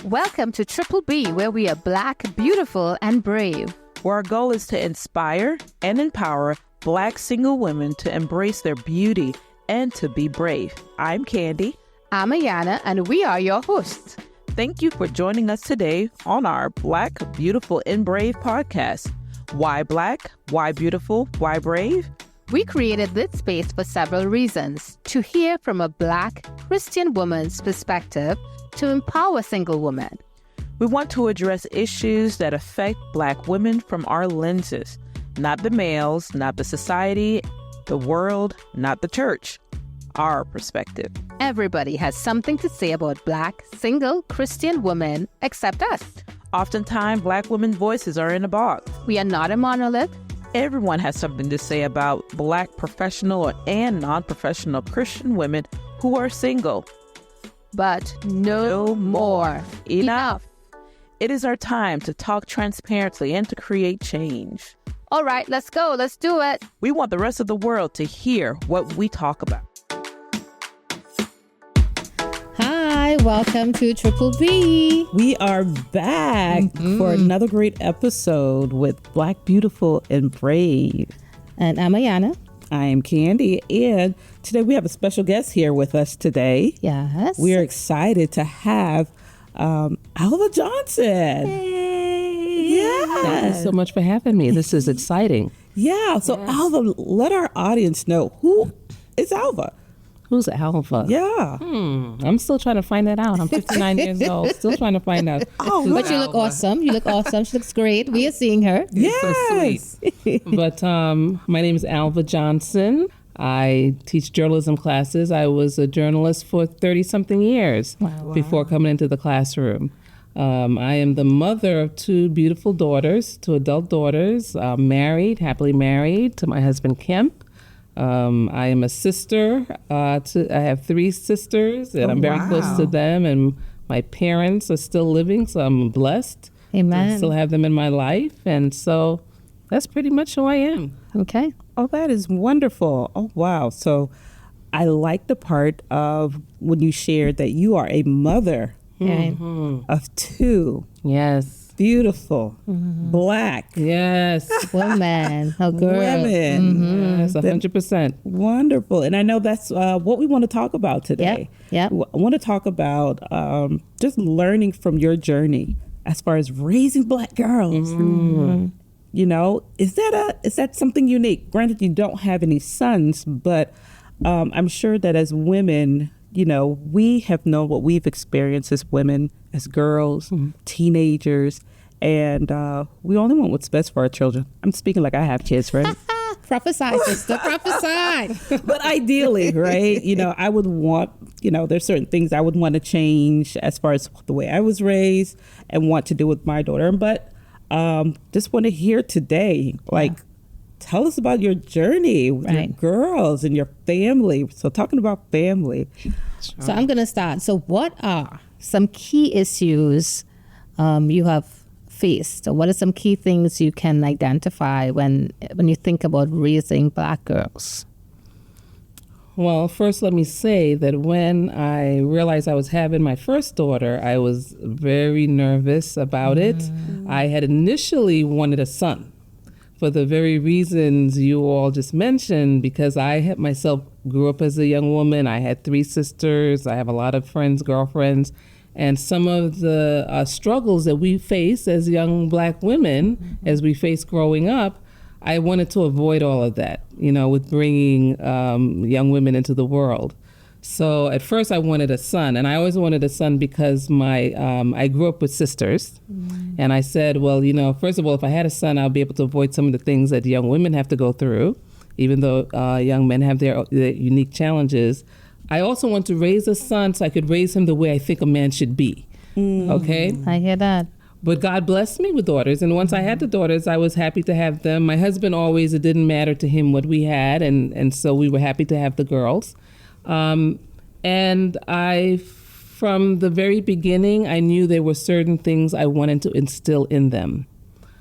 Welcome to Triple B, where we are Black, beautiful, and brave. Where our goal is to inspire and empower Black single women to embrace their beauty and to be brave. I'm Candy. I'm Ayanna, and we are your hosts. Thank you for joining us today on our Black, Beautiful, and Brave podcast. Why Black? Why beautiful? Why brave? We created this space for several reasons: to hear from a Black Christian woman's perspective, to empower single women. We want to address issues that affect Black women from our lenses, not the males, not the society, the world, not the church, our perspective. Everybody has something to say about Black, single Christian women except us. Oftentimes, Black women's voices are in a box. We are not a monolith. Everyone has something to say about Black professional and non-professional Christian women who are single. But no more. Enough. It is our time to talk transparently and to create change. All right, let's go. Let's do it. We want the rest of the world to hear what we talk about. Hi, welcome to Triple B. We are back for another great episode with Black, Beautiful, and Brave. And I'm Ayanna. I am Candy, and today we have a special guest here with us today. Yes. We are excited to have Alva Johnson. Hey. Yeah. Thank you so much for having me. This is exciting. Yeah. So Alva, let our audience know, who is Alva? Who's Alva? Yeah. I'm still trying to find that out. I'm 59 years old. Still trying to find out. Oh, But you look awesome. You look awesome. She looks great. We are seeing her. yes. So sweet. But my name is Alva Johnson. I teach journalism classes. I was a journalist for 30-something years before coming into the classroom. I am the mother of two beautiful daughters, two adult daughters, married, happily married to my husband, Kemp. I am a sister. I have three sisters, and I'm very close to them. And my parents are still living, so I'm blessed. Amen. I still have them in my life, and so that's pretty much who I am. Okay. Oh, that is wonderful. Oh, wow. So I like the part of when you shared that you are a mother of two Yes. beautiful Black Yes. Woman. Oh, girl. women. Yes, 100%. Wonderful. And I know that's what we want to talk about today. Yep. I want to talk about just learning from your journey as far as raising Black girls. You know, is that something unique? Granted, you don't have any sons, but I'm sure that as women, you know, we have known what we've experienced as women, as girls, teenagers, and we only want what's best for our children. I'm speaking like I have kids, right? Prophesy, sister. Prophesy. But ideally, right, you know, I would want, you know, there's certain things I would want to change as far as the way I was raised and want to do with my daughter. But just want to hear today, like, tell us about your journey with your girls and your family. So talking about family. So I'm going to start. So what are some key issues you have faced? Or what are some key things you can identify when you think about raising Black girls? Well, first let me say that when I realized I was having my first daughter, I was very nervous about it. I had initially wanted a son for the very reasons you all just mentioned, because I had myself grew up as a young woman. I had three sisters. I have a lot of friends, girlfriends, and some of the struggles that we face as young Black women, as we face growing up, I wanted to avoid all of that, you know, with bringing young women into the world. So at first I wanted a son, and I always wanted a son because I grew up with sisters. And I said, well, you know, first of all, if I had a son, I'll be able to avoid some of the things that young women have to go through, even though young men have their unique challenges. I also want to raise a son so I could raise him the way I think a man should be. Okay? I hear that. But God blessed me with daughters. And once I had the daughters, I was happy to have them. My husband always, it didn't matter to him what we had. And so we were happy to have the girls. And from the very beginning, I knew there were certain things I wanted to instill in them.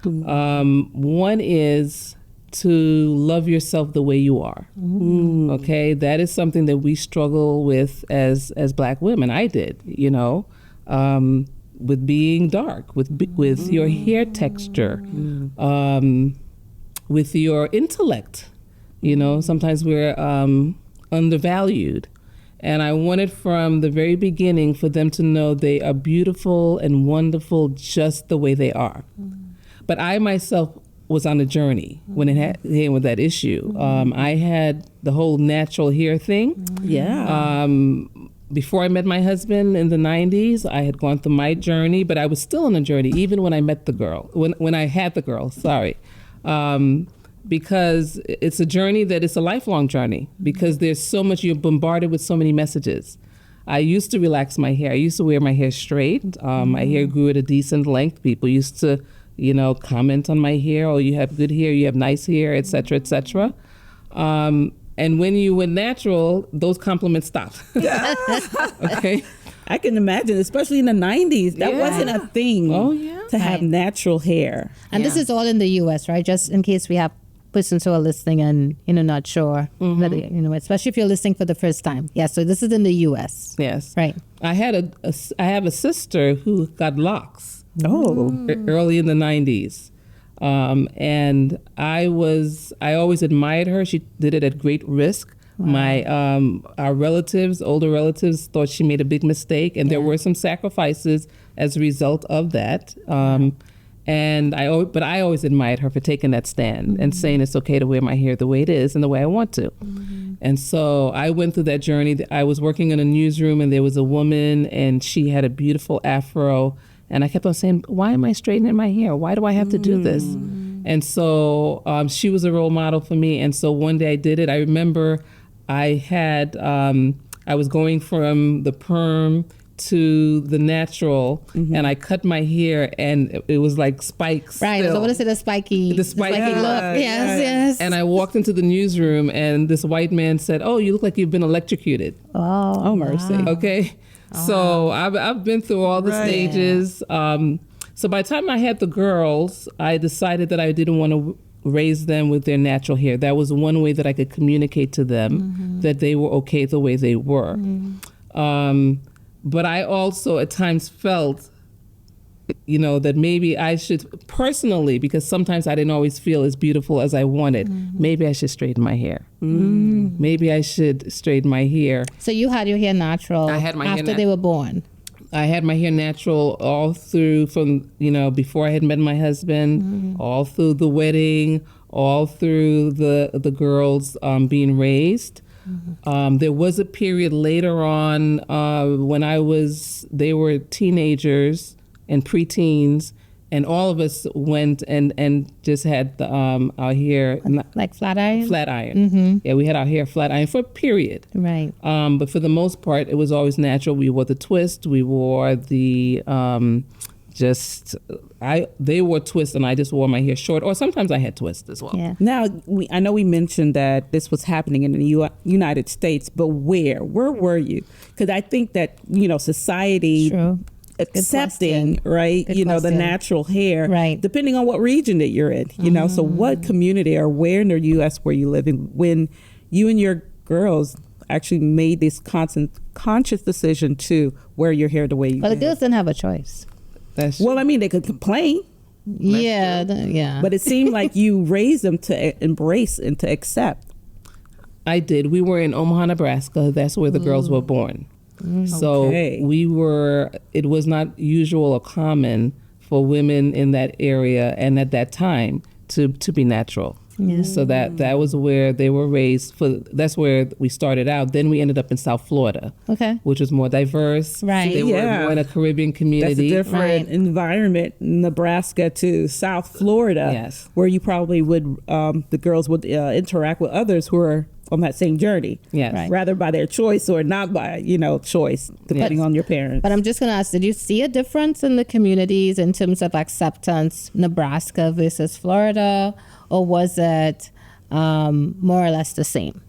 One is to love yourself the way you are. Okay, that is something that we struggle with as Black women. I did, you know. being dark, with your hair texture, with your intellect. You know, sometimes we're undervalued. And I wanted from the very beginning for them to know they are beautiful and wonderful just the way they are. But I myself was on a journey when it came with that issue. I had the whole natural hair thing. Yeah. Before I met my husband in the 90s, I had gone through my journey, but I was still on a journey even when I met the girl, when I had the girl, sorry. Because it's a journey that it's a lifelong journey, because there's so much, you're bombarded with so many messages. I used to relax my hair. I used to wear my hair straight. My hair grew at a decent length. People used to, you know, comment on my hair. Oh, you have good hair, you have nice hair, et cetera, et cetera. And when you went natural, those compliments stopped. Okay. I can imagine, especially in the 90s, that wasn't a thing to have natural hair. And this is all in the U.S., right? Just in case we have persons who are listening and, you know, not sure, that, you know, especially if you're listening for the first time. Yeah, so this is in the U.S. Yes. Right. I have a sister who got locks. Early in the 90s. And I always admired her. She did it at great risk. Wow. Our relatives, older relatives, thought she made a big mistake, and there were some sacrifices as a result of that. But I always admired her for taking that stand and saying it's okay to wear my hair the way it is and the way I want to. And so I went through that journey. I was working in a newsroom, and there was a woman, and she had a beautiful afro. And I kept on saying, why am I straightening my hair? Why do I have to do this? And so she was a role model for me. And so one day I did it. I remember I was going from the perm to the natural, and I cut my hair, and it was like spikes. Right, still. I want to say the spiky look. Yes. And I walked into the newsroom, and this white man said, "Oh, you look like you've been electrocuted." Oh, mercy. Wow. Okay. So I've been through all the stages. So by the time I had the girls, I decided that I didn't want to raise them with their natural hair. That was one way that I could communicate to them that they were okay the way they were. But I also at times felt, you know, that maybe I should personally, because sometimes I didn't always feel as beautiful as I wanted, maybe I should straighten my hair. Maybe I should straighten my hair. So you had your hair natural I had my hair after they were born. I had my hair natural all through from, you know, before I had met my husband, all through the wedding, all through the girls being raised. There was a period later on when they were teenagers and preteens, and all of us went and just had our hair like flat iron? Flat iron. Yeah, we had our hair flat iron for a period. Right. But for the most part, it was always natural. We wore the twist. We wore the they wore twists, and I just wore my hair short, or sometimes I had twists as well. Yeah. Now, I know we mentioned that this was happening in the United States, but where were you? Because I think that, you know, society accepting, right, Good you know, the question. natural hair, right, depending on what region that you're in, you know. So what community or where in the U.S. were you living when you and your girls actually made this conscious decision to wear your hair the way you Well, did? the girls didn't have a choice. Well, I mean, they could complain. Yeah. But it seemed like you raised them to embrace and to accept. I did. We were in Omaha, Nebraska. That's where the girls were born. So it was not usual or common for women in that area and at that time to be natural. Yeah. So that was where they were raised. That's where we started out. Then we ended up in South Florida, which was more diverse. Right. They were more in a Caribbean community. That's a different environment, Nebraska to South Florida, yes, where you probably would, the girls would interact with others who are on that same journey, rather by their choice or not by, you know, choice, depending on your parents. But I'm just going to ask, did you see a difference in the communities in terms of acceptance, Nebraska versus Florida, or was it more or less the same?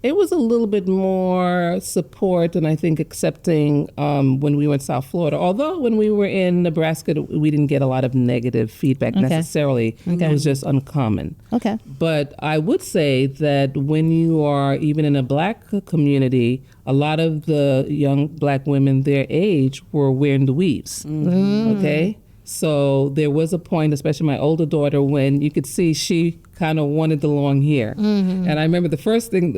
It was a little bit more support and I think accepting when we were in South Florida. Although when we were in Nebraska, we didn't get a lot of negative feedback necessarily. It was just uncommon. Okay. But I would say that when you are even in a black community, a lot of the young black women their age were wearing the weaves. Okay? So there was a point, especially my older daughter, when you could see she kind of wanted the long hair. And I remember the first thing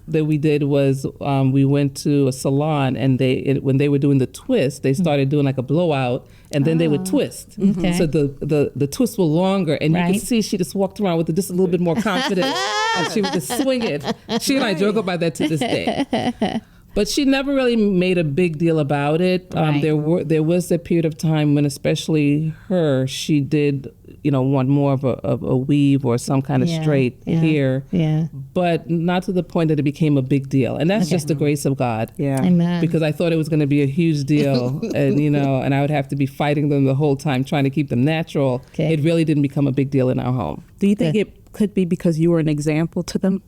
that we did was we went to a salon, and when they were doing the twist, they started doing like a blowout, and then they would twist. Okay. So the twists were longer, and you could see she just walked around with just a little bit more confidence, and she would just swing it. She and I joke about that to this day. But she never really made a big deal about it. There was a period of time when, especially her, she did, want more of a weave or some kind of straight hair. Yeah. But not to the point that it became a big deal. And that's just the grace of God. Yeah. Amen. Because I thought it was going to be a huge deal, and and I would have to be fighting them the whole time trying to keep them natural. Okay. It really didn't become a big deal in our home. Do you think it could be because you were an example to them,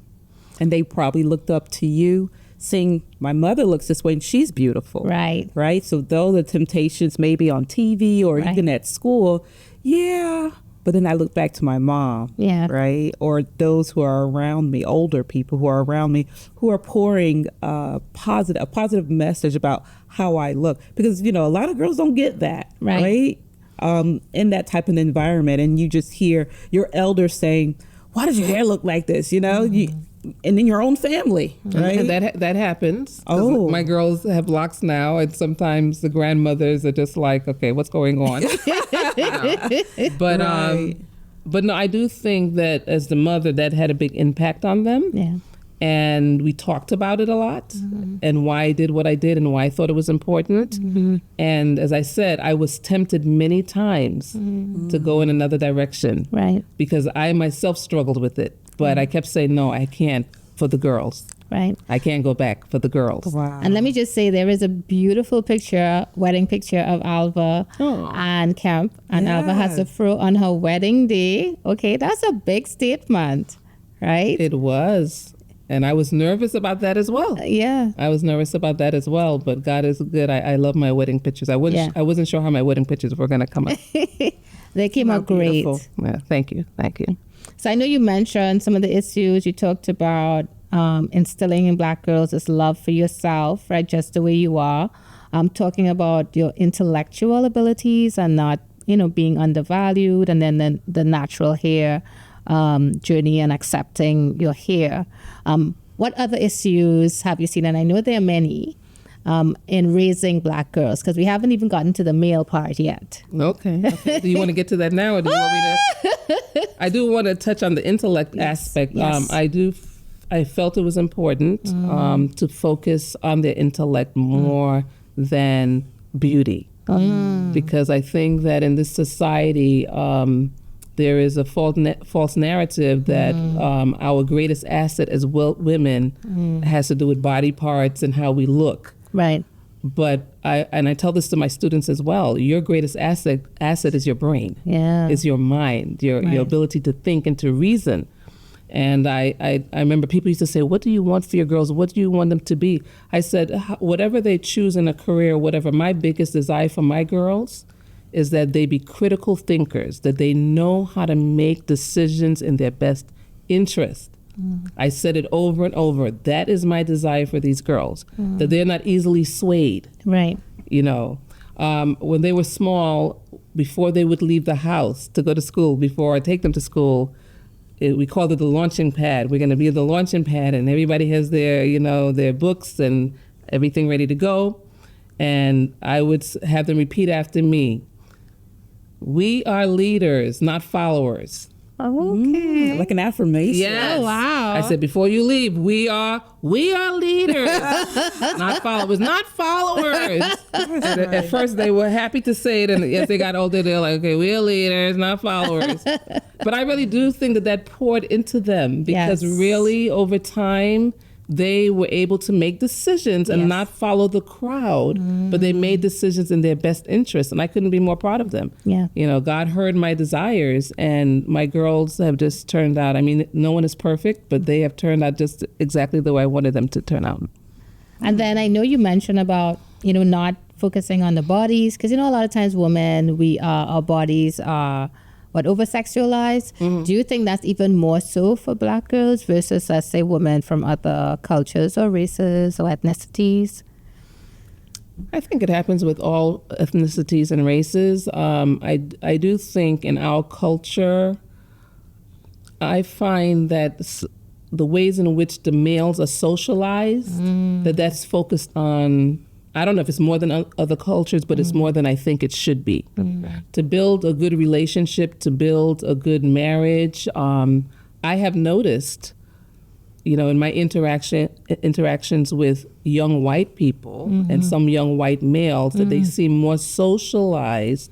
and they probably looked up to you? Seeing my mother looks this way and she's beautiful. Right. So though the temptations may be on TV or even at school, but then I look back to my mom, right? Or those who are around me, older people who are around me, who are pouring a positive message about how I look. Because, a lot of girls don't get that, right? In that type of environment. And you just hear your elders saying, why does your hair look like this? And in your own family, right? And that happens. My girls have locks now, and sometimes the grandmothers are just like, okay, what's going on? But no, I do think that as the mother, that had a big impact on them. Yeah. And we talked about it a lot, and why I did what I did and why I thought it was important. And as I said, I was tempted many times to go in another direction, right? Because I myself struggled with it. But I kept saying, no, I can't, for the girls. Right. I can't go back for the girls. Wow. And let me just say, there is a beautiful wedding picture of Alva and Kemp. And Alva has a fro on her wedding day. Okay, that's a big statement, right? It was. And I was nervous about that as well. I was nervous about that as well. But God is good. I love my wedding pictures. I wasn't sure how my wedding pictures were going to come out. They came out great. Yeah, thank you. So I know you mentioned some of the issues you talked about instilling in black girls is love for yourself, right? Just the way you are. Talking about your intellectual abilities and not, being undervalued, and then the natural hair journey and accepting your hair. What other issues have you seen? And I know there are many in raising black girls, because we haven't even gotten to the male part yet. Okay. Do you want to get to that now, or do you want me to? I do want to touch on the intellect aspect. Yes. I felt it was important to focus on their intellect more than beauty, because I think that in this society, there is a false narrative that our greatest asset as women has to do with body parts and how we look. Right. But I tell this to my students as well. Your greatest asset is your brain. Is your mind, your ability to think and to reason. And I remember people used to say, what do you want for your girls? What do you want them to be? I said, whatever they choose in a career, whatever, my biggest desire for my girls is that they be critical thinkers, that they know how to make decisions in their best interest. I said it over and over. That is my desire for these girls, that they're not easily swayed. Right. When they were small, before they would leave the house to go to school, before I take them to school, we called it the launching pad. We're going to be the launching pad, and everybody has their, their books and everything ready to go. And I would have them repeat after me. We are leaders, not followers. Okay. Like an affirmation. Yes. Oh, wow. I said, before you leave, we are leaders, not followers, not followers. At first, they were happy to say it, and as they got older, they're like, okay, we're leaders, not followers. But I really do think that poured into them, because really, over time, they were able to make decisions and not follow the crowd, but they made decisions in their best interest. And I couldn't be more proud of them. Yeah. You know, God heard my desires, and my girls have just turned out. I mean, no one is perfect, but they have turned out just exactly the way I wanted them to turn out. And then I know you mentioned about, not focusing on the bodies, because, a lot of times women, our bodies are over-sexualized. Do you think that's even more so for Black girls versus, let's say, women from other cultures or races or ethnicities? I think it happens with all ethnicities and races. I do think in our culture, I find that the ways in which the males are socialized, that's focused on, I don't know if it's more than other cultures, but it's more than I think it should be. To build a good relationship, to build a good marriage, I have noticed, in my interactions with young white people and some young white males, that they seem more socialized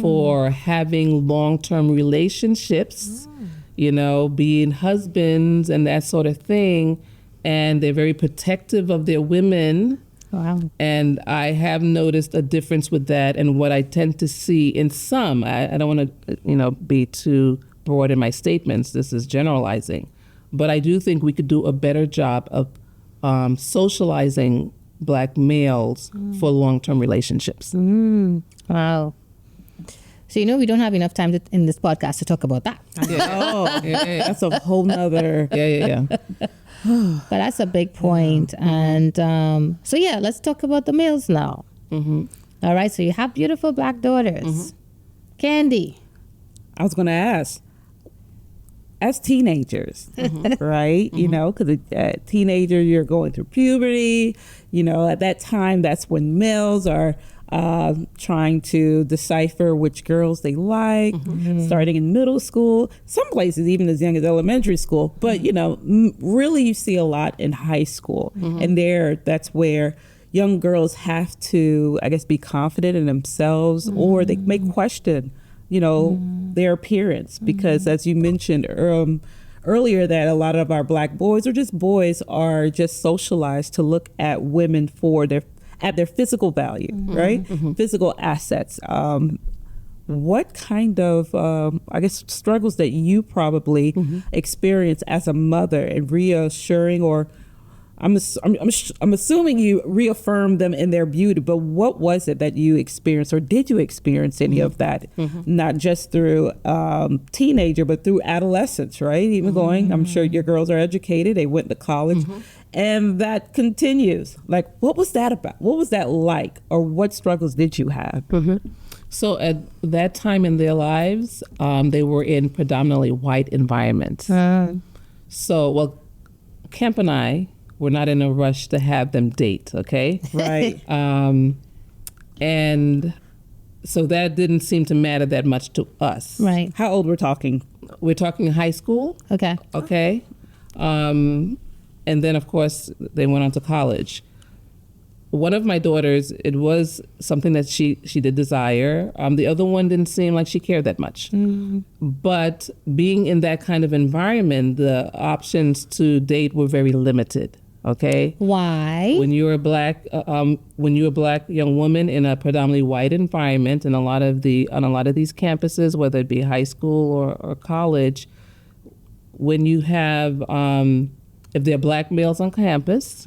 for having long-term relationships, being husbands and that sort of thing. And they're very protective of their women. Wow. And I have noticed a difference with that. And what I tend to see in some, I don't want to, be too broad in my statements. This is generalizing. But I do think we could do a better job of socializing Black males for long-term relationships. Wow. So, we don't have enough time in this podcast to talk about that. That's a whole nother. But that's a big point. And let's talk about the males now. All right. So you have beautiful Black daughters. Candy. I was going to ask, as teenagers, right? Because as a teenager, you're going through puberty. At that time, that's when males are trying to decipher which girls they like, starting in middle school, some places even as young as elementary school. But, really you see a lot in high school. And that's where young girls have to, I guess, be confident in themselves, or they may question, their appearance. Because as you mentioned earlier, that a lot of our Black boys, or just boys, are just socialized to look at women for their physical value, right? Physical assets. What kind of, I guess, struggles that you probably experience as a mother and reassuring, or I'm assuming you reaffirmed them in their beauty, but what was it that you experienced, or did you experience any of that? Not just through teenager, but through adolescence, right? Even going, I'm sure your girls are educated, they went to college, and that continues. Like, what was that about? What was that like? Or what struggles did you have? So at that time in their lives, they were in predominantly white environments. So, Kemp and I were not in a rush to have them date, okay? Right. And so that didn't seem to matter that much to us. Right. How old we're talking? We're talking high school. Okay. Okay. And then, of course, they went on to college. One of my daughters, it was something that she did desire. The other one didn't seem like she cared that much. But being in that kind of environment, the options to date were very limited. Okay. Why? When you're a black young woman in a predominantly white environment, and on a lot of these campuses, whether it be high school or college, when you have if there are Black males on campus,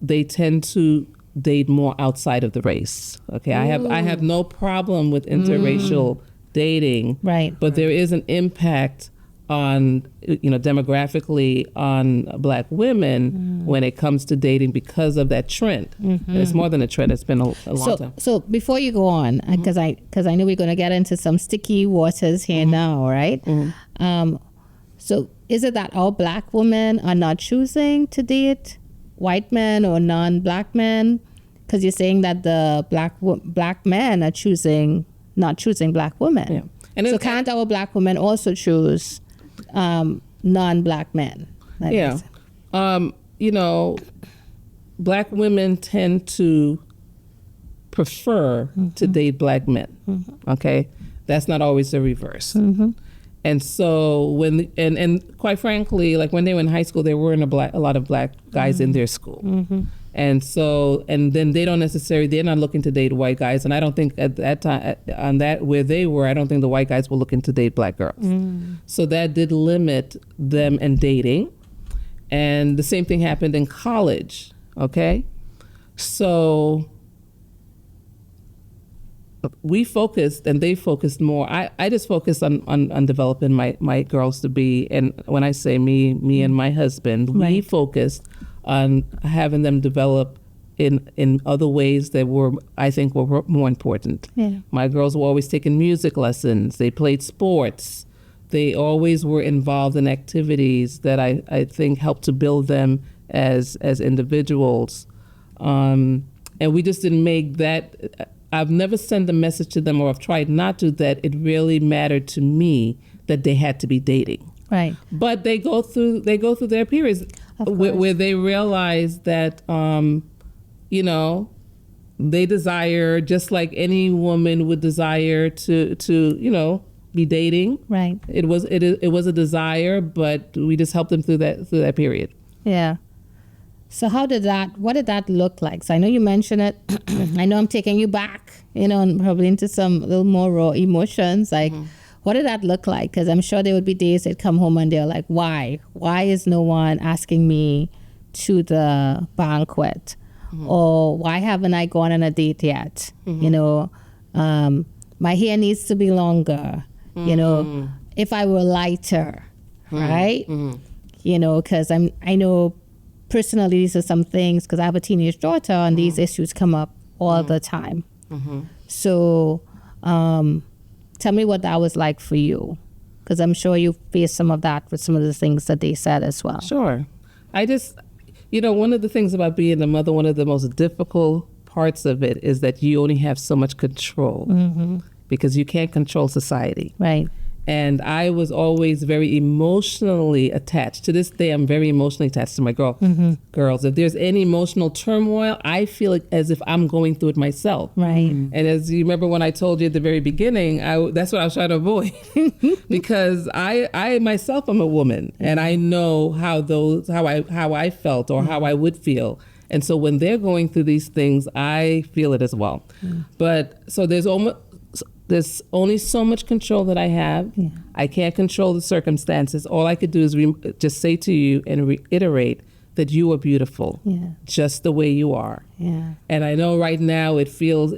they tend to date more outside of the race. Okay, I have no problem with interracial dating, right? But there is an impact on demographically on Black women when it comes to dating because of that trend. It's more than a trend. It's been a long time. So before you go on, because I know we're going to get into some sticky waters here now, right? So is it that all Black women are not choosing to date white men or non-Black men? Because you're saying that the black men are not choosing Black women. Yeah. And so can't our Black women also choose non-Black men? Black women tend to prefer to date Black men. Okay, that's not always the reverse. And so and quite frankly, like when they were in high school, there weren't a lot of black guys in their school. And so, and then they're not looking to date white guys. And I don't think at that time, where they were, I don't think the white guys were looking to date black girls. So that did limit them in dating. And the same thing happened in college, okay? So we focused and they focused more. I just focused on developing my girls to be, and when I say me and my husband, we focused on having them develop in other ways that I think were more important. Yeah. My girls were always taking music lessons. They played sports. They always were involved in activities that I think helped to build them as individuals. And we just didn't make that. I've never sent a message to them, or I've tried not to, that it really mattered to me that they had to be dating. Right. But they go through their periods where they realize that, they desire, just like any woman would desire to be dating. Right. It was a desire, but we just helped them through that period. Yeah. So what did that look like? So I know you mentioned it. I know I'm taking you back, and probably into some little more raw emotions. Like, what did that look like? Because I'm sure there would be days they'd come home and they're like, why? Why is no one asking me to the banquet? Or why haven't I gone on a date yet? My hair needs to be longer. If I were lighter, right? Because I know personally these are some things, because I have a teenage daughter and these issues come up all the time. So tell me what that was like for you, because I'm sure you faced some of that with some of the things that they said as well. Sure. I just, one of the things about being a mother, one of the most difficult parts of it is that you only have so much control because you can't control society. Right. And I was always very emotionally attached. To this day, I'm very emotionally attached to my girls. If there's any emotional turmoil, I feel it as if I'm going through it myself. Right. And as you remember when I told you at the very beginning, that's what I was trying to avoid. Because I myself am a woman, and I know how I felt or how I would feel. And so when they're going through these things, I feel it as well. But so there's only so much control that I have. Yeah. I can't control the circumstances. All I could do is just say to you and reiterate that you are beautiful, just the way you are. Yeah. And I know right now it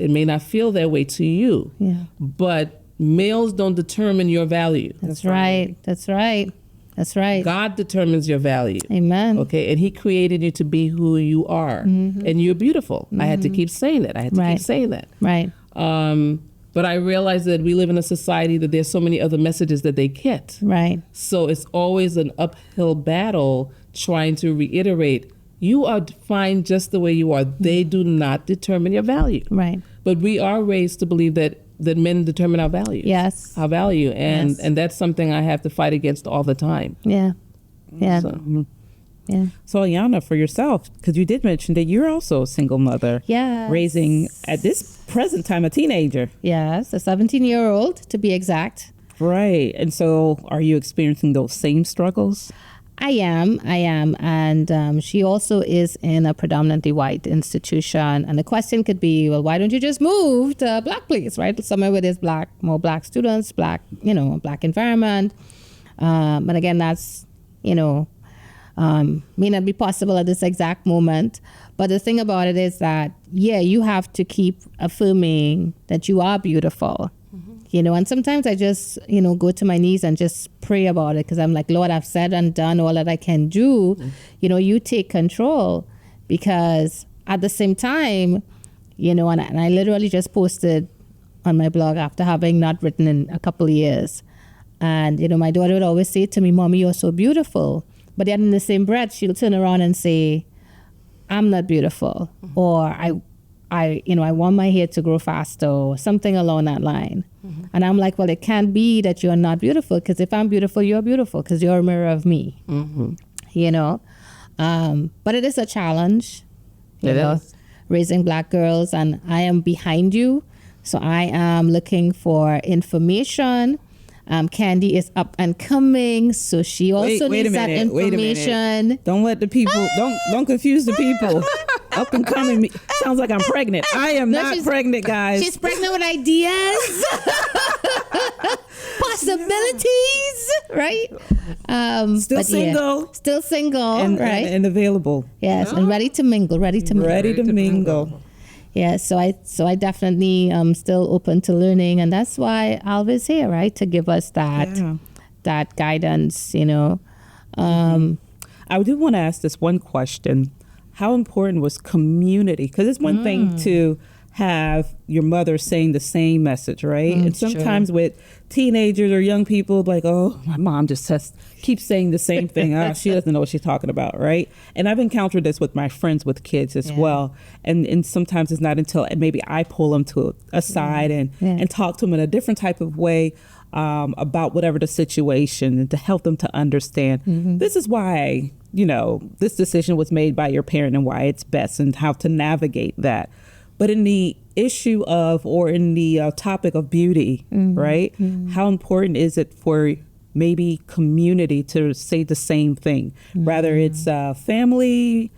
may not feel that way to you, but males don't determine your value. That's right. That's right. That's right. God determines your value. Amen. Okay, and he created you to be who you are, and you're beautiful. I had to keep saying that. Right. But I realize that we live in a society that there's so many other messages that they get. Right. So it's always an uphill battle trying to reiterate, you are fine just the way you are. They do not determine your value. Right. But we are raised to believe that men determine our value. Yes. Our value. And that's something I have to fight against all the time. Yeah. Yeah. Yeah. So Ayanna, for yourself, because you did mention that you're also a single mother. Yes. Raising, at this present time, a teenager. Yes, a 17-year-old to be exact. Right. And so are you experiencing those same struggles? I am. And she also is in a predominantly white institution. And the question could be, well, why don't you just move to a black place, right? Somewhere where there's more black students, black environment. But again, that's, may not be possible at this exact moment. But the thing about it is that, you have to keep affirming that you are beautiful. And sometimes I just, go to my knees and just pray about it, because I'm like, Lord, I've said and done all that I can do. You take control, because at the same time, and I literally just posted on my blog after having not written in a couple of years. And, my daughter would always say to me, Mommy, you're so beautiful. But then in the same breath, she'll turn around and say, I'm not beautiful. Or I want my hair to grow faster, or something along that line. And I'm like, well, it can't be that you're not beautiful, because if I'm beautiful, you're beautiful, because you're a mirror of me. But it is a challenge, raising black girls, and I am behind you. So I am looking for information. Candy is up and coming, so she also needs that information. Don't let the people don't confuse the people. Up and coming sounds like I'm pregnant. I am not pregnant, guys. She's pregnant with ideas, possibilities, right? Still single, right? And available. Yes, and ready to mingle. Ready to mingle. Yeah, so I definitely still open to learning, and that's why Alva's here, right, to give us that guidance. You know, I do want to ask this one question: how important was community? Because it's one thing to have your mother saying the same message, right? And sometimes with teenagers or young people, like, oh, my mom just keeps saying the same thing. She doesn't know what she's talking about, right? And I've encountered this with my friends with kids as well. And sometimes it's not until maybe I pull them to a side and talk to them in a different type of way about whatever the situation, and to help them to understand this is why, this decision was made by your parent and why it's best, and how to navigate that. But in the issue of, or in the topic of beauty, right? How important is it for maybe community to say the same thing? Rather it's family,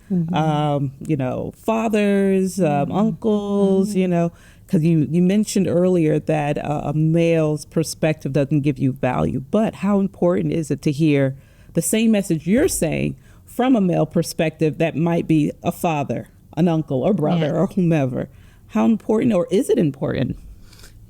fathers, uncles, because you mentioned earlier that a male's perspective doesn't give you value. But how important is it to hear the same message you're saying from a male perspective that might be a father, an uncle or brother or whomever? How important, or is it important?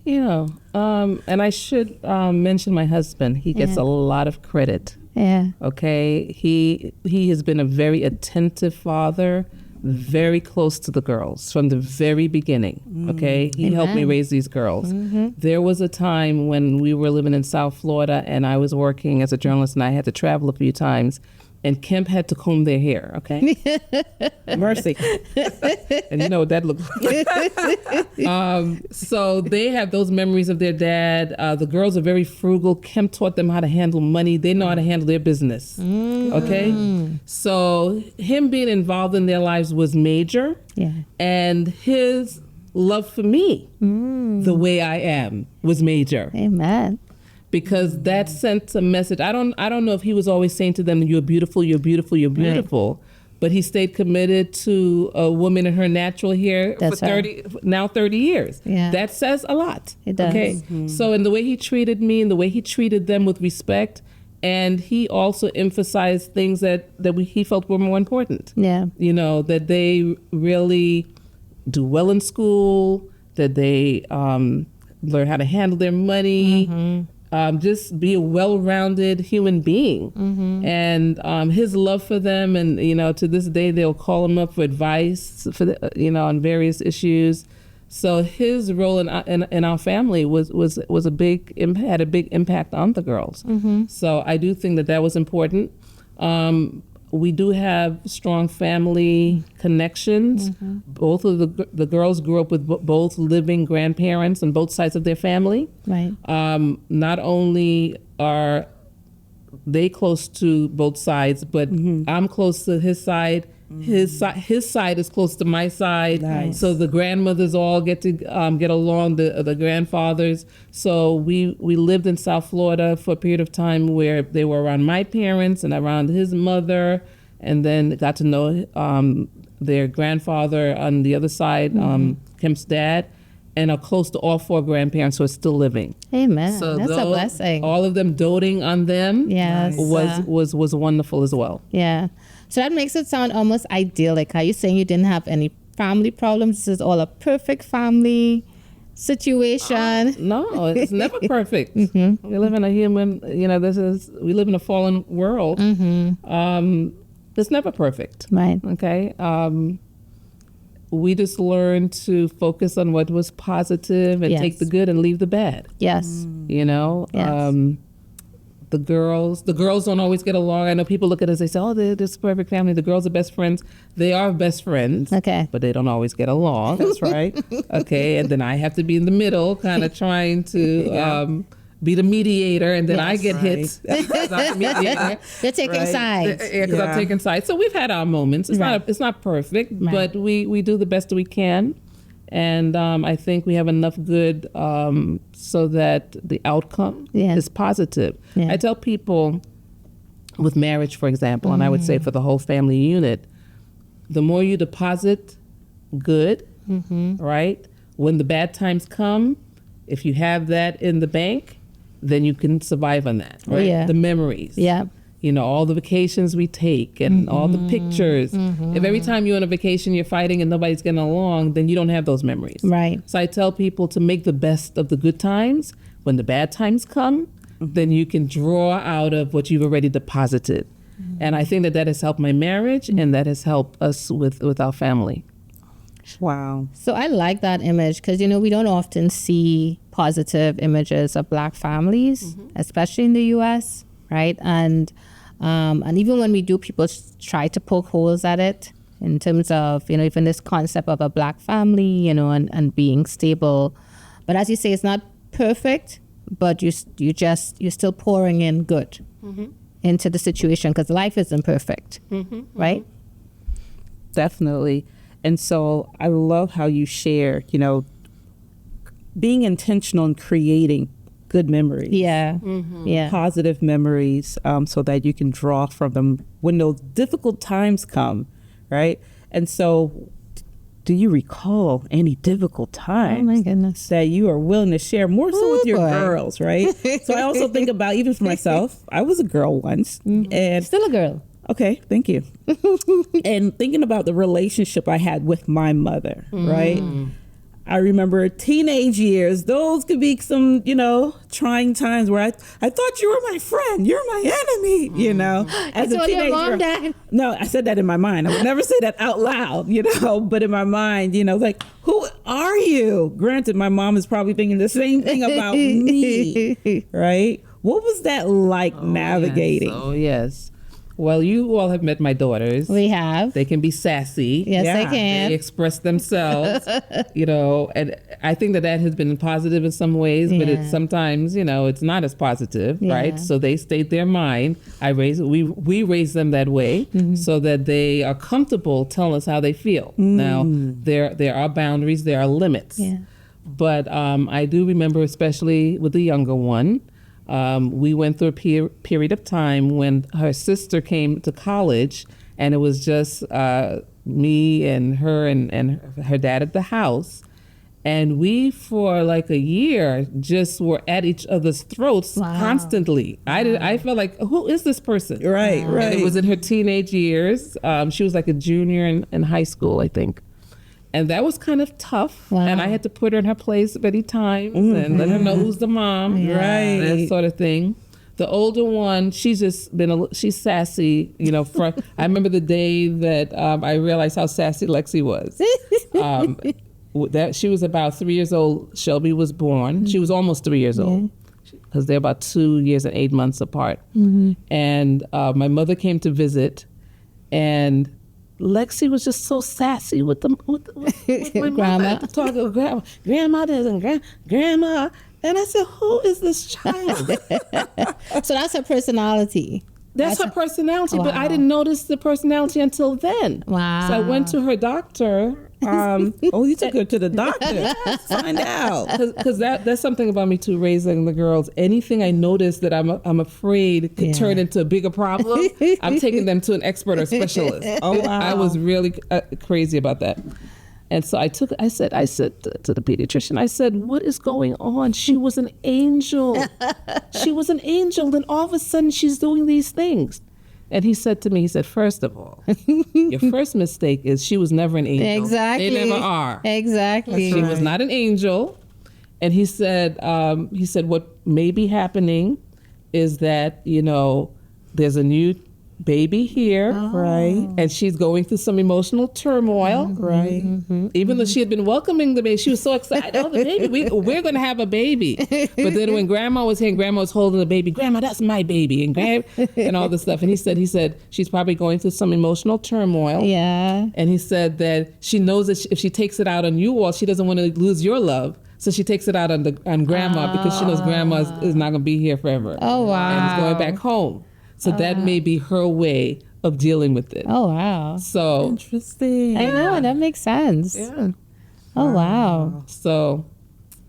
And I should mention my husband. He gets a lot of credit. Yeah. Okay. He has been a very attentive father, very close to the girls from the very beginning. Okay. He helped me raise these girls. There was a time when we were living in South Florida and I was working as a journalist and I had to travel a few times. And Kemp had to comb their hair, okay? Mercy. And you know what that looked like. So they have those memories of their dad. The girls are very frugal. Kemp taught them how to handle money. They know how to handle their business, okay? So him being involved in their lives was major. Yeah. And his love for me, the way I am, was major. Amen. Because that sent a message. I don't know if he was always saying to them, you're beautiful, you're beautiful, you're beautiful. Right. But he stayed committed to a woman in her natural hair for 30 years. Yeah. That says a lot. It does. Okay. So in the way he treated me and the way he treated them with respect, and he also emphasized things that he felt were more important. Yeah. That they really do well in school, that they learn how to handle their money, just be a well-rounded human being. And his love for them, and to this day they'll call him up for advice for on various issues. So his role in our family was a big had a big impact on the girls. So I do think that was important. We do have strong family connections. Both of the girls grew up with both living grandparents on both sides of their family. Right. Not only are they close to both sides, but I'm close to his side. His side is close to my side. Nice. So the grandmothers all get to get along, the grandfathers. So we lived in South Florida for a period of time where they were around my parents and around his mother, and then got to know their grandfather on the other side, Kemp's dad, and are close to all four grandparents who are still living. Amen. So that's a blessing. All of them doting on them was wonderful as well. Yeah. So that makes it sound almost idyllic. Are you saying you didn't have any family problems? This is all a perfect family situation. No, it's never perfect. We live in a human, we live in a fallen world. It's never perfect. Right. Okay. We just learned to focus on what was positive and take the good and leave the bad. Yes. Yes. The girls don't always get along. I know people look at us, they say, oh, they're this perfect family. The girls are best friends. They are best friends. Okay. But they don't always get along. That's right. Okay. And then I have to be in the middle, kind of trying to be the mediator, and then I get hit. They're taking sides. Yeah, because I'm taking sides. So we've had our moments. It's not perfect, but we do the best we can. And I think we have enough good so that the outcome is positive. Yeah. I tell people with marriage, for example, and I would say for the whole family unit, the more you deposit good, right? When the bad times come, if you have that in the bank, then you can survive on that, right? Yeah. The memories. Yeah. You know, all the vacations we take and all the pictures. If every time you're on a vacation you're fighting and nobody's getting along, then you don't have those memories. Right. So I tell people to make the best of the good times. When the bad times come, then you can draw out of what you've already deposited. And I think that has helped my marriage and that has helped us with our family. Wow. So I like that image because, we don't often see positive images of Black families, especially in the U.S., right? And even when we do, people try to poke holes at it in terms of, even this concept of a Black family, and being stable. But as you say, it's not perfect, but you're still pouring in good into the situation because life isn't perfect, right? Definitely. And so I love how you share, being intentional in creating good memories. Yeah. Yeah. Positive memories, so that you can draw from them when those difficult times come, right? And so do you recall any difficult times Oh my goodness. that you are willing to share more so with your boy. girls, right? So I also think about, even for myself, I was a girl once and Still a girl. okay, thank you. And thinking about the relationship I had with my mother, right? I remember teenage years. Those could be some, trying times where I thought you were my friend. You're my enemy, As You a told your teenager. mom that? No, I said that in my mind. I would never say that out loud, but in my mind, like, who are you? Granted, my mom is probably thinking the same thing about me, right? What was that like navigating? Oh, yes. Well, you all have met my daughters. We have. They can be sassy. Yes, Yeah. they can. They express themselves, and I think that has been positive in some ways, but Yeah. it's sometimes, it's not as positive, Yeah. right? So they state their mind. We raise them that way so that they are comfortable telling us how they feel. Now, there are boundaries, there are limits. Yeah. But I do remember, especially with the younger one, we went through a period of time when her sister came to college, and it was just me and her and her dad at the house. And we, for like a year, just were at each other's throats constantly. I felt like, who is this person? Right, right. And it was in her teenage years. She was like a junior in high school, I think. And that was kind of tough. Wow. And I had to put her in her place many times and let her know who's the mom. Right. That sort of thing. The older one, she's just she's sassy, I remember the day that I realized how sassy Lexi was. That she was about 3 years old. Shelby was born. She was almost 3 years old because they're about 2 years and 8 months apart. And my mother came to visit, and Lexi was just so sassy with my Grandma. mother. Talking to grandma this and grandma. And I said, who is this child? So that's her personality. That's her personality, but I didn't notice the personality until then. Wow. So I went to her doctor. Oh, you took her to the doctor. Find out. Because that's something about me too, raising the girls. Anything I notice that I'm afraid could turn into a bigger problem, I'm taking them to an expert or specialist. Oh, wow. I was really crazy about that. And so I said to the pediatrician, I said, what is going on? She was an angel. She was an angel. And all of a sudden she's doing these things. And he said to me, first of all, your first mistake is she was never an angel. Exactly. They never are. Exactly. She was not an angel. And he said, what may be happening is that, there's a new baby here, right? And she's going through some emotional turmoil, Right. Even though she had been welcoming the baby, she was so excited. Oh, the baby, we're going to have a baby. But then when Grandma was here, and Grandma was holding the baby, Grandma, that's my baby, and all this stuff. And he said she's probably going through some emotional turmoil. Yeah. And he said that she knows that if she takes it out on you all, she doesn't want to lose your love. So she takes it out on Grandma because she knows Grandma is not going to be here forever. Oh, wow. And is going back home. So that may be her way of dealing with it. Oh, wow. So Interesting. I know. That makes sense. yeah. Oh, wow. So,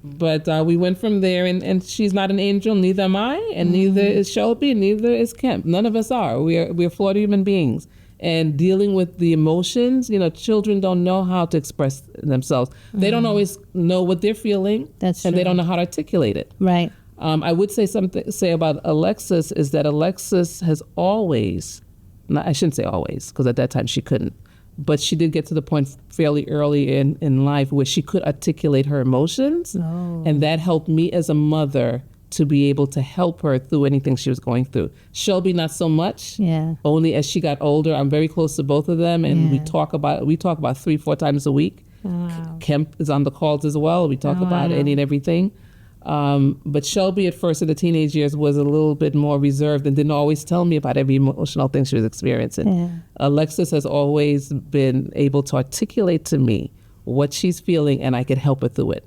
but we went from there, and she's not an angel, neither am I, and neither is Shelby, neither is Kemp. None of us are. We're flawed human beings. And dealing with the emotions, children don't know how to express themselves. They don't always know what they're feeling. That's and true. they don't know how to articulate it. Right. I would say about Alexis is that Alexis has always, I shouldn't say always, because at that time she couldn't, but she did get to the point fairly early in life where she could articulate her emotions. Oh. And that helped me as a mother to be able to help her through anything she was going through. Shelby, not so much. Yeah. Only as she got older. I'm very close to both of them, and we talk about 3-4 times a week. Wow. Kemp is on the calls as well. We talk about any and everything. But Shelby at first in the teenage years was a little bit more reserved and didn't always tell me about every emotional thing she was experiencing. Yeah. Alexis has always been able to articulate to me what she's feeling, and I could help her through it.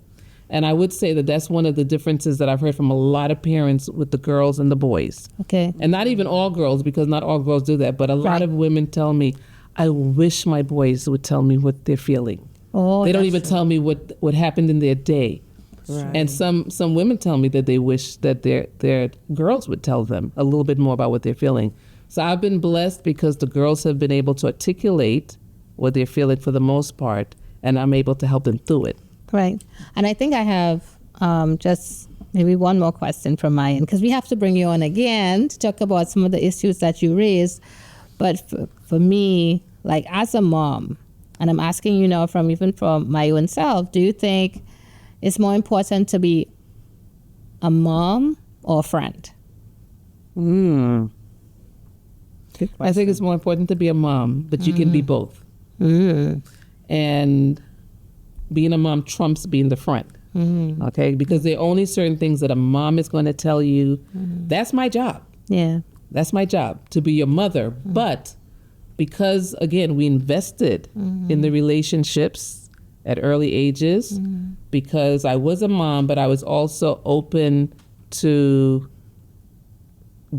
And I would say that that's one of the differences that I've heard from a lot of parents with the girls and the boys. Okay. And not even all girls, because not all girls do that, but a lot of women tell me, I wish my boys would tell me what they're feeling. Oh, They don't even tell me what happened in their day. Right. And some women tell me that they wish that their girls would tell them a little bit more about what they're feeling. So I've been blessed because the girls have been able to articulate what they're feeling for the most part, and I'm able to help them through it. Right. And I think I have just maybe one more question from my end, because we have to bring you on again to talk about some of the issues that you raised. But for me, like as a mom, and I'm asking you now from my own self, do you think it's more important to be a mom or a friend? I think it's more important to be a mom, but you can be both. And being a mom trumps being the friend. Okay? Because there are only certain things that a mom is going to tell you. That's my job. Yeah. That's my job, to be your mother. But because, again, we invested in the relationships at early ages, because I was a mom, but I was also open to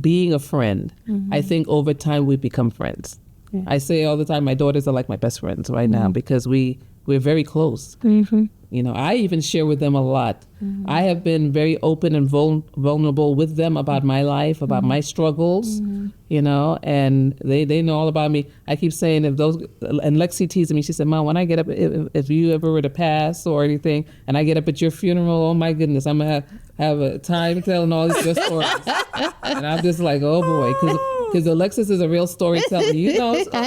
being a friend. I think over time we become friends. Yeah. I say all the time, my daughters are like my best friends right now because we're very close. I even share with them a lot. I have been very open and vulnerable with them about my life, about my struggles, and they know all about me. I keep saying and Lexi teases me, she said, Mom, when I get up, if you ever were to pass or anything, and I get up at your funeral, oh my goodness, I'm going to have a time telling all these good stories. And I'm just like, oh boy, because Alexis is a real storyteller.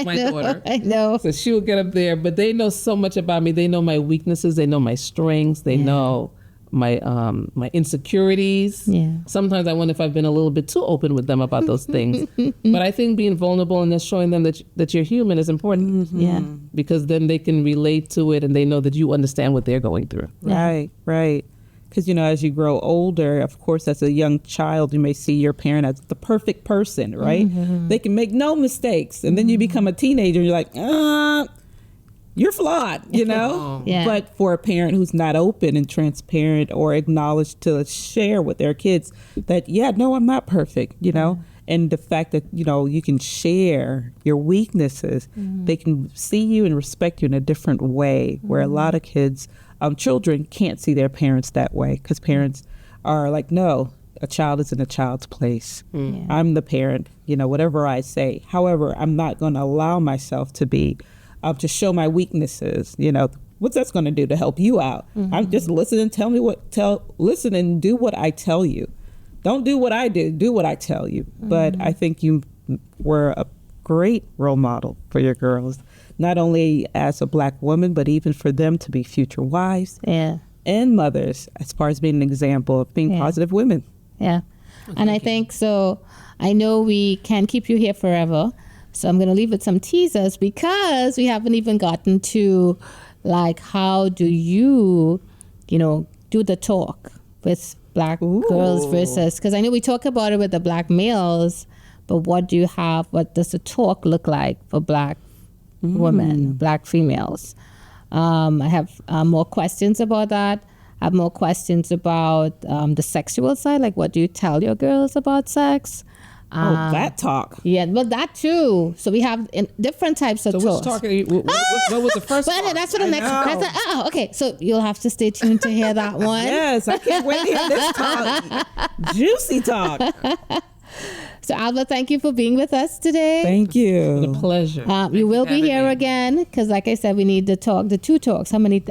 My daughter. I know. So she will get up there, but they know so much about me. They know my weaknesses. They know my strengths. They know my insecurities. Yeah. Sometimes I wonder if I've been a little bit too open with them about those things. But I think being vulnerable and just showing them that you're human is important. Yeah. Because then they can relate to it and they know that you understand what they're going through. Right, right. Because, as you grow older, of course, as a young child, you may see your parent as the perfect person, right? They can make no mistakes. And then you become a teenager and you're like, you're flawed, Yeah. But for a parent who's not open and transparent or acknowledged to share with their kids that, I'm not perfect, and the fact that, you can share your weaknesses, they can see you and respect you in a different way, where a lot of kids, children can't see their parents that way because parents are like, no, a child is in a child's place. I'm the parent, whatever I say. However, I'm not going to allow myself to be, to show my weaknesses, what's that's going to do to help you out? I'm just listen and listen and do what I tell you. Don't do what I do what I tell you. But I think you were a great role model for your girls, not only as a Black woman, but even for them to be future wives and mothers, as far as being an example of being positive women. Yeah. And I think so. I know we can't keep you here forever. So I'm going to leave with some teasers because we haven't even gotten to like how do you, do the talk with Black girls versus, because I know we talk about it with the Black males, but what does the talk look like for Black women, Black females? I have more questions about that. I have more questions about the sexual side, like what do you tell your girls about sex? that talk. Yeah, but that too. So we have different types of So talks. what was the first But talk? that's for the next. Okay. So you'll have to stay tuned to hear that one. Yes, I can't wait to hear this talk. Juicy talk. So Alva, thank you for being with us today. Thank you. It's a pleasure. You will be here again because, like I said, we need the two talks. How many?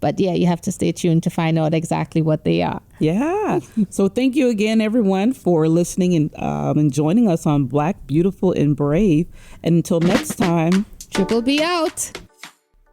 But yeah, you have to stay tuned to find out exactly what they are. Yeah. So thank you again, everyone, for listening and joining us on Black, Beautiful, and Brave. And until next time, Triple B out.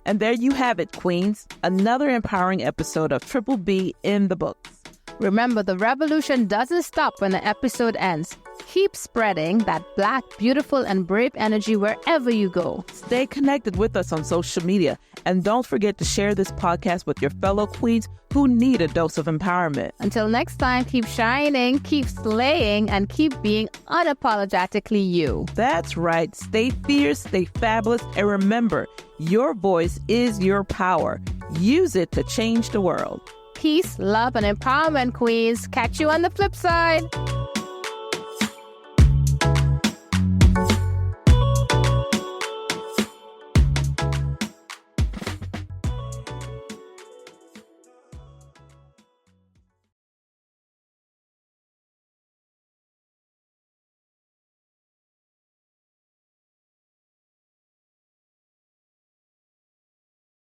And there you have it, Queens. Another empowering episode of Triple B in the books. Remember, the revolution doesn't stop when the episode ends. Keep spreading that Black, beautiful, and brave energy wherever you go. Stay connected with us on social media. And don't forget to share this podcast with your fellow queens who need a dose of empowerment. Until next time, keep shining, keep slaying, and keep being unapologetically you. That's right. Stay fierce, stay fabulous, and remember, your voice is your power. Use it to change the world. Peace, love, and empowerment, queens. Catch you on the flip side.